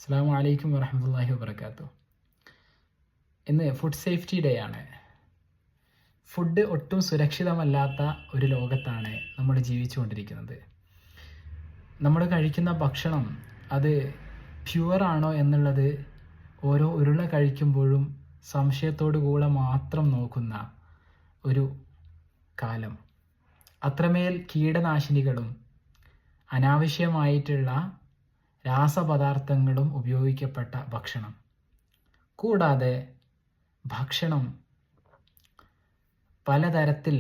അസ്സലാമു അലൈക്കും വറഹ്മത്തുള്ളാഹി വബറകാതുഹു. ഇന്ന് ഫുഡ് സേഫ്റ്റി ഡേ ആണ്. ഫുഡ് ഒട്ടും സുരക്ഷിതമല്ലാത്ത ഒരു ലോകത്താണ് നമ്മൾ ജീവിച്ചുകൊണ്ടിരിക്കുന്നത്. നമ്മൾ കഴിക്കുന്ന ഭക്ഷണം അത് പ്യുവർ ആണോ എന്നുള്ളത് ഓരോ ഉരുള കഴിക്കുമ്പോഴും സംശയത്തോടു കൂടെ മാത്രം നോക്കുന്ന ഒരു കാലം. അത്രമേൽ കീടനാശിനികളും അനാവശ്യമായിട്ടുള്ള രാസപദാർത്ഥങ്ങളും ഉപയോഗിക്കപ്പെട്ട ഭക്ഷണം. കൂടാതെ ഭക്ഷണം പലതരത്തിൽ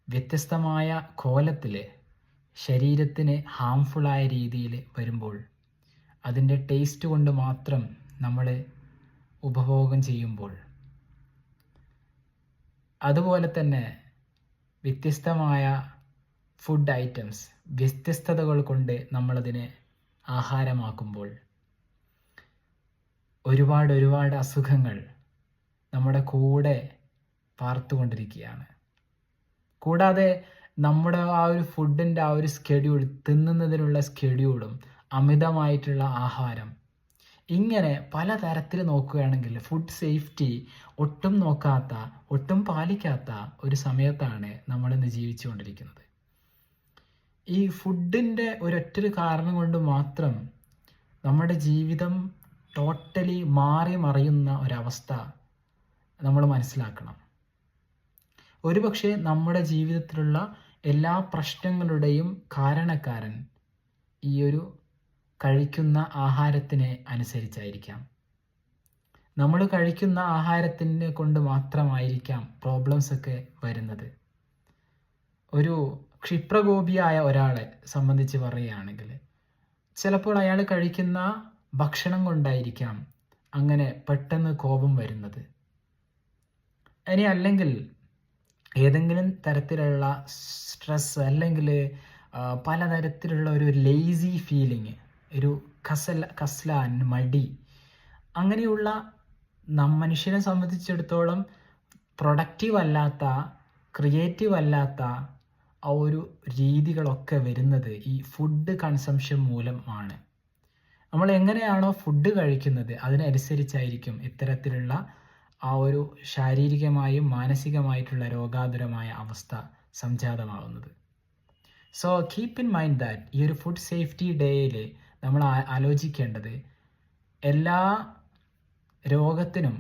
വ്യത്യസ്തമായ കോലത്തിൽ ശരീരത്തിന് ഹാംഫുള്ളായ രീതിയിൽ വരുമ്പോൾ അതിൻ്റെ ടേസ്റ്റ് കൊണ്ട് മാത്രം നമ്മൾ ഉപഭോഗം ചെയ്യുമ്പോൾ, അതുപോലെ തന്നെ വ്യത്യസ്തമായ ഫുഡ് ഐറ്റംസ് വ്യത്യസ്തതകൾ കൊണ്ട് നമ്മളതിനെ ആഹാരമാക്കുമ്പോൾ ഒരുപാട് അസുഖങ്ങൾ നമ്മുടെ കൂടെ പാർത്തുകൊണ്ടിരിക്കുകയാണ്. കൂടാതെ നമ്മുടെ ആ ഒരു ഫുഡിൻ്റെ ആ ഒരു സ്കെഡ്യൂൾ, തിന്നുന്നതിനുള്ള സ്കെഡ്യൂളും അമിതമായിട്ടുള്ള ആഹാരം, ഇങ്ങനെ പലതരത്തിൽ നോക്കുകയാണെങ്കിൽ ഫുഡ് സേഫ്റ്റി ഒട്ടും നോക്കാത്ത, ഒട്ടും പാലിക്കാത്ത ഒരു സമയത്താണ് നമ്മളിന്ന് ജീവിച്ചുകൊണ്ടിരിക്കുന്നത്. ഈ ഫുഡിൻ്റെ ഒരൊറ്റൊരു കാരണം കൊണ്ട് മാത്രം നമ്മുടെ ജീവിതം ടോട്ടലി മാറി മറിയുന്ന ഒരവസ്ഥ നമ്മൾ മനസ്സിലാക്കണം. ഒരുപക്ഷെ നമ്മുടെ ജീവിതത്തിലുള്ള എല്ലാ പ്രശ്നങ്ങളുടെയും കാരണക്കാരൻ ഈ ഒരു കഴിക്കുന്ന ആഹാരത്തിനെ അനുസരിച്ചായിരിക്കാം. നമ്മൾ കഴിക്കുന്ന ആഹാരത്തിനെ കൊണ്ട് മാത്രമായിരിക്കാം പ്രോബ്ലംസ് ഒക്കെ വരുന്നത്. ഒരു ക്ഷിപ്രകോപിയായ ഒരാളെ സംബന്ധിച്ച് പറയുകയാണെങ്കിൽ ചിലപ്പോൾ അയാൾ കഴിക്കുന്ന ഭക്ഷണം കൊണ്ടായിരിക്കാം അങ്ങനെ പെട്ടെന്ന് കോപം വരുന്നത്. ഇനി അല്ലെങ്കിൽ ഏതെങ്കിലും തരത്തിലുള്ള സ്ട്രെസ്, അല്ലെങ്കിൽ പലതരത്തിലുള്ള ഒരു ലേസി ഫീലിംഗ്, ഒരു കസ്ലാൻ, മടി, അങ്ങനെയുള്ള മനുഷ്യനെ സംബന്ധിച്ചിടത്തോളം പ്രൊഡക്റ്റീവ് അല്ലാത്ത, ക്രിയേറ്റീവ് അല്ലാത്ത ആ ഒരു രീതികളൊക്കെ വരുന്നത് ഈ ഫുഡ് കൺസംഷൻ മൂലമാണ്. നമ്മൾ എങ്ങനെയാണോ ഫുഡ് കഴിക്കുന്നത് അതിനനുസരിച്ചായിരിക്കും ഇത്തരത്തിലുള്ള ആ ഒരു ശാരീരികമായും മാനസികമായിട്ടുള്ള രോഗാതുരമായ അവസ്ഥ സംജാതമാവുന്നത്. So keep in mind that ഈ ഒരു ഫുഡ് സേഫ്റ്റി ഡേയിൽ നമ്മൾ ആലോചിക്കേണ്ടത് എല്ലാ രോഗത്തിനും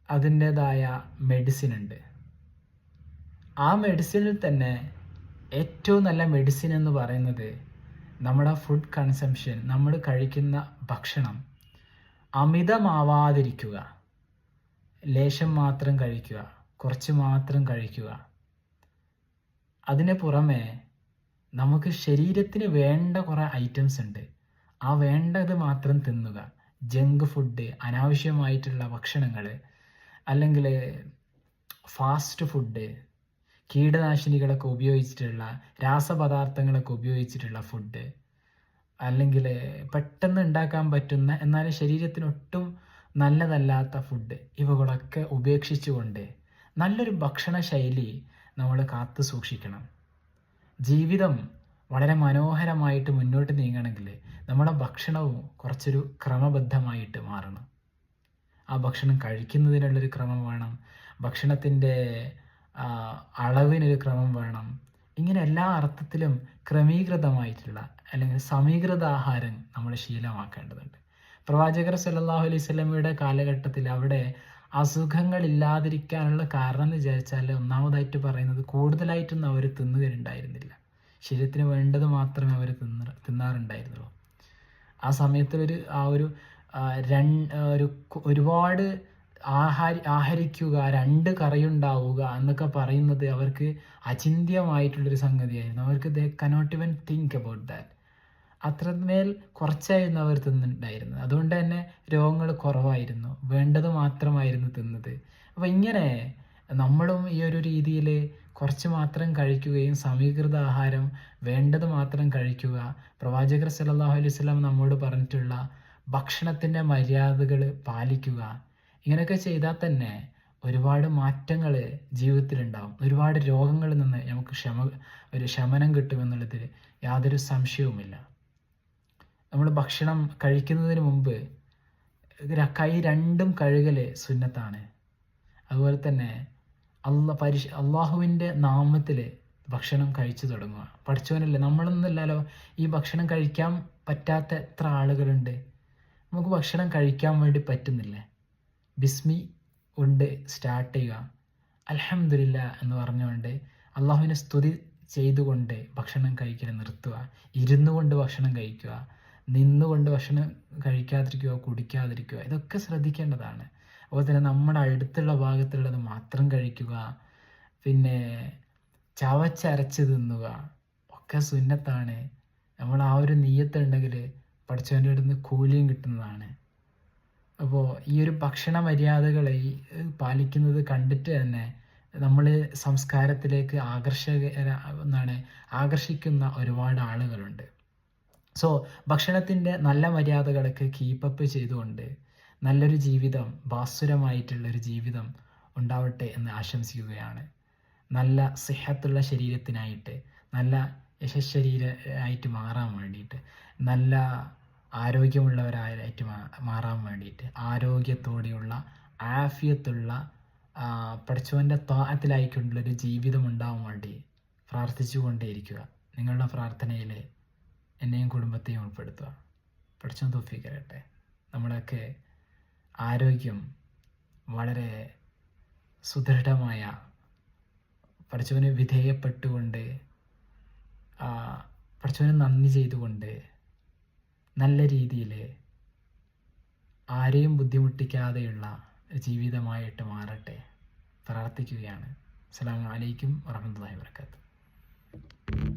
അതിൻ്റെതായ മെഡിസിൻ ഉണ്ട്. ആ മെഡിസിനിൽ തന്നെ ഏറ്റവും നല്ല മെഡിസിൻ എന്ന് പറയുന്നത് നമ്മുടെ ഫുഡ് കൺസംഷൻ, നമ്മൾ കഴിക്കുന്ന ഭക്ഷണം അമിതമാവാതിരിക്കുക, ലേശം മാത്രം കഴിക്കുക, കുറച്ച് മാത്രം കഴിക്കുക. അതിന് പുറമെ നമുക്ക് ശരീരത്തിന് വേണ്ട കുറേ ഐറ്റംസ് ഉണ്ട്, ആ വേണ്ടത് മാത്രം തിന്നുക. ജങ്ക് ഫുഡ്, അനാവശ്യമായിട്ടുള്ള ഭക്ഷണങ്ങൾ, അല്ലെങ്കിൽ ഫാസ്റ്റ് ഫുഡ്, കീടനാശിനികളൊക്കെ ഉപയോഗിച്ചിട്ടുള്ള, രാസപദാർത്ഥങ്ങളൊക്കെ ഉപയോഗിച്ചിട്ടുള്ള ഫുഡ്, അല്ലെങ്കിൽ പെട്ടെന്ന് ഉണ്ടാക്കാൻ പറ്റുന്ന എന്നാൽ ശരീരത്തിനൊട്ടും നല്ലതല്ലാത്ത ഫുഡ്, ഇവകളൊക്കെ ഉപേക്ഷിച്ചുകൊണ്ട് നല്ലൊരു ഭക്ഷണ ശൈലി നമ്മൾ കാത്തു സൂക്ഷിക്കണം. ജീവിതം വളരെ മനോഹരമായിട്ട് മുന്നോട്ട് നീങ്ങണമെങ്കിൽ നമ്മുടെ ഭക്ഷണവും കുറച്ചൊരു ക്രമബദ്ധമായിട്ട് മാറണം. ആ ഭക്ഷണം കഴിക്കുന്നതിനുള്ളൊരു ക്രമം വേണം, ഭക്ഷണത്തിൻ്റെ അളവിനൊരു ക്രമം വേണം. ഇങ്ങനെ എല്ലാ അർത്ഥത്തിലും ക്രമീകൃതമായിട്ടുള്ള അല്ലെങ്കിൽ സമീകൃത ആഹാരം നമ്മൾ ശീലമാക്കേണ്ടതുണ്ട്. പ്രവാചകർ സല്ലല്ലാഹു അലൈഹി വസല്ലമയുടെ കാലഘട്ടത്തിൽ അവിടെ അസുഖങ്ങളില്ലാതിരിക്കാനുള്ള കാരണം എന്ന് വിചാരിച്ചാൽ ഒന്നാമതായിട്ട് പറയുന്നത് കൂടുതലായിട്ടൊന്നും അവർ തിന്നുകയുണ്ടായിരുന്നില്ല. ശരീരത്തിന് വേണ്ടത് മാത്രമേ അവർ തിന്നാറുണ്ടായിരുന്നുള്ളൂ. ആ സമയത്ത് ഒരുപാട് ആഹരിക്കുക, 2 കറിയുണ്ടാവുക എന്നൊക്കെ പറയുന്നത് അവർക്ക് അചിന്ത്യമായിട്ടുള്ളൊരു സംഗതിയായിരുന്നു. അവർക്ക് ദേ കനോട്ട് ഇവൻ തിങ്ക് അബൌട്ട് ദാറ്റ്. അത്രമേൽ കുറച്ചായിരുന്നു അവർ തിന്നുണ്ടായിരുന്നത്. അതുകൊണ്ട് തന്നെ രോഗങ്ങൾ കുറവായിരുന്നു, വേണ്ടത് മാത്രമായിരുന്നു തിന്നത്. അപ്പോൾ ഇങ്ങനെ നമ്മളും ഈ ഒരു രീതിയിൽ കുറച്ച് മാത്രം കഴിക്കുകയും സമീകൃത ആഹാരം വേണ്ടത് മാത്രം കഴിക്കുക, പ്രവാചകർ സല്ലല്ലാഹു അലൈഹി വസല്ലം നമ്മോട് പറഞ്ഞിട്ടുള്ള ഭക്ഷണത്തിൻ്റെ മര്യാദകൾ പാലിക്കുക, ഇങ്ങനെയൊക്കെ ചെയ്താൽ തന്നെ ഒരുപാട് മാറ്റങ്ങൾ ജീവിതത്തിലുണ്ടാവും. ഒരുപാട് രോഗങ്ങളിൽ നിന്ന് നമുക്ക് ശമനം കിട്ടുമെന്നുള്ളതിൽ യാതൊരു സംശയവുമില്ല. നമ്മൾ ഭക്ഷണം കഴിക്കുന്നതിന് മുമ്പ് കൈ രണ്ടും കഴുകൽ സുന്നത്താണ്. അതുപോലെ തന്നെ അള്ളാഹുവിൻ്റെ നാമത്തിൽ ഭക്ഷണം കഴിച്ചു തുടങ്ങുക. പഠിച്ചവനല്ലേ, നമ്മളൊന്നുമല്ലല്ലോ ഈ ഭക്ഷണം കഴിക്കാൻ പറ്റാത്ത എത്ര ആളുകളുണ്ട്. നമുക്ക് ഭക്ഷണം കഴിക്കാൻ വേണ്ടി പറ്റുന്നില്ലേ? ബിസ്മി കൊണ്ട് സ്റ്റാർട്ട് ചെയ്യുക, അൽഹംദുലില്ലാ എന്ന് പറഞ്ഞുകൊണ്ട് അള്ളാഹുവിനെ സ്തുതി ചെയ്തുകൊണ്ട് ഭക്ഷണം കഴിക്കൽ നിർത്തുക. ഇരുന്നു കൊണ്ട് ഭക്ഷണം കഴിക്കുക, നിന്നുകൊണ്ട് ഭക്ഷണം കഴിക്കാതിരിക്കുക, കുടിക്കാതിരിക്കുക, ഇതൊക്കെ ശ്രദ്ധിക്കേണ്ടതാണ്. അതുപോലെ തന്നെ നമ്മുടെ അടുത്തുള്ള ഭാഗത്തുള്ളത് മാത്രം കഴിക്കുക, പിന്നെ ചവച്ചരച്ച് തിന്നുക, ഒക്കെ സുന്നത്താണ്. നമ്മൾ ആ ഒരു നിയ്യത്തുണ്ടെങ്കിൽ പഠിച്ചവൻ്റെ അടുത്ത് നിന്ന് കൂലിയും കിട്ടുന്നതാണ്. അപ്പോൾ ഈ ഒരു ഭക്ഷണ മര്യാദകളെ പാലിക്കുന്നത് കണ്ടിട്ട് തന്നെ നമ്മൾ സംസ്കാരത്തിലേക്ക് ആകർഷിക്കുന്ന ഒരുപാട് ആളുകളുണ്ട്. സോ ഭക്ഷണത്തിൻ്റെ നല്ല മര്യാദകളൊക്കെ കീപ്പപ്പ് ചെയ്തുകൊണ്ട് നല്ലൊരു ജീവിതം, ഭാസുരമായിട്ടുള്ളൊരു ജീവിതം ഉണ്ടാവട്ടെ എന്ന് ആശംസിക്കുകയാണ്. നല്ല സിഹത്തുള്ള ശരീരത്തിനായിട്ട്, നല്ല യശശരീരമായിട്ട് മാറാൻ വേണ്ടിയിട്ട്, നല്ല ആരോഗ്യമുള്ളവരായിട്ട് മാറാൻ വേണ്ടിയിട്ട്, ആരോഗ്യത്തോടെയുള്ള ആഫിയത്തുള്ള പഠിച്ചവൻ്റെ ത്വാഅത്തിലായിക്കൊണ്ടുള്ളൊരു ജീവിതം ഉണ്ടാവാൻ വേണ്ടി പ്രാർത്ഥിച്ചുകൊണ്ടേയിരിക്കുക. നിങ്ങളുടെ പ്രാർത്ഥനയിൽ എന്നെയും കുടുംബത്തെയും ഉൾപ്പെടുത്തുക. പഠിച്ചവൻ തൗഫീഖ് തരട്ടെ. നമ്മളൊക്കെ ആരോഗ്യം വളരെ സുദൃഢമായ, പഠിച്ചവന് വിധേയപ്പെട്ടുകൊണ്ട്, പഠിച്ചവന് നന്ദി ചെയ്തുകൊണ്ട് നല്ല രീതിയിൽ ആരെയും ബുദ്ധിമുട്ടിക്കാതെയുള്ള ജീവിതമായിട്ട് മാറട്ടെ പ്രാർത്ഥിക്കുകയാണ്. അസ്സലാമു അലൈക്കും വറഹ്മത്തുള്ളാഹി വബറകാതുഹു.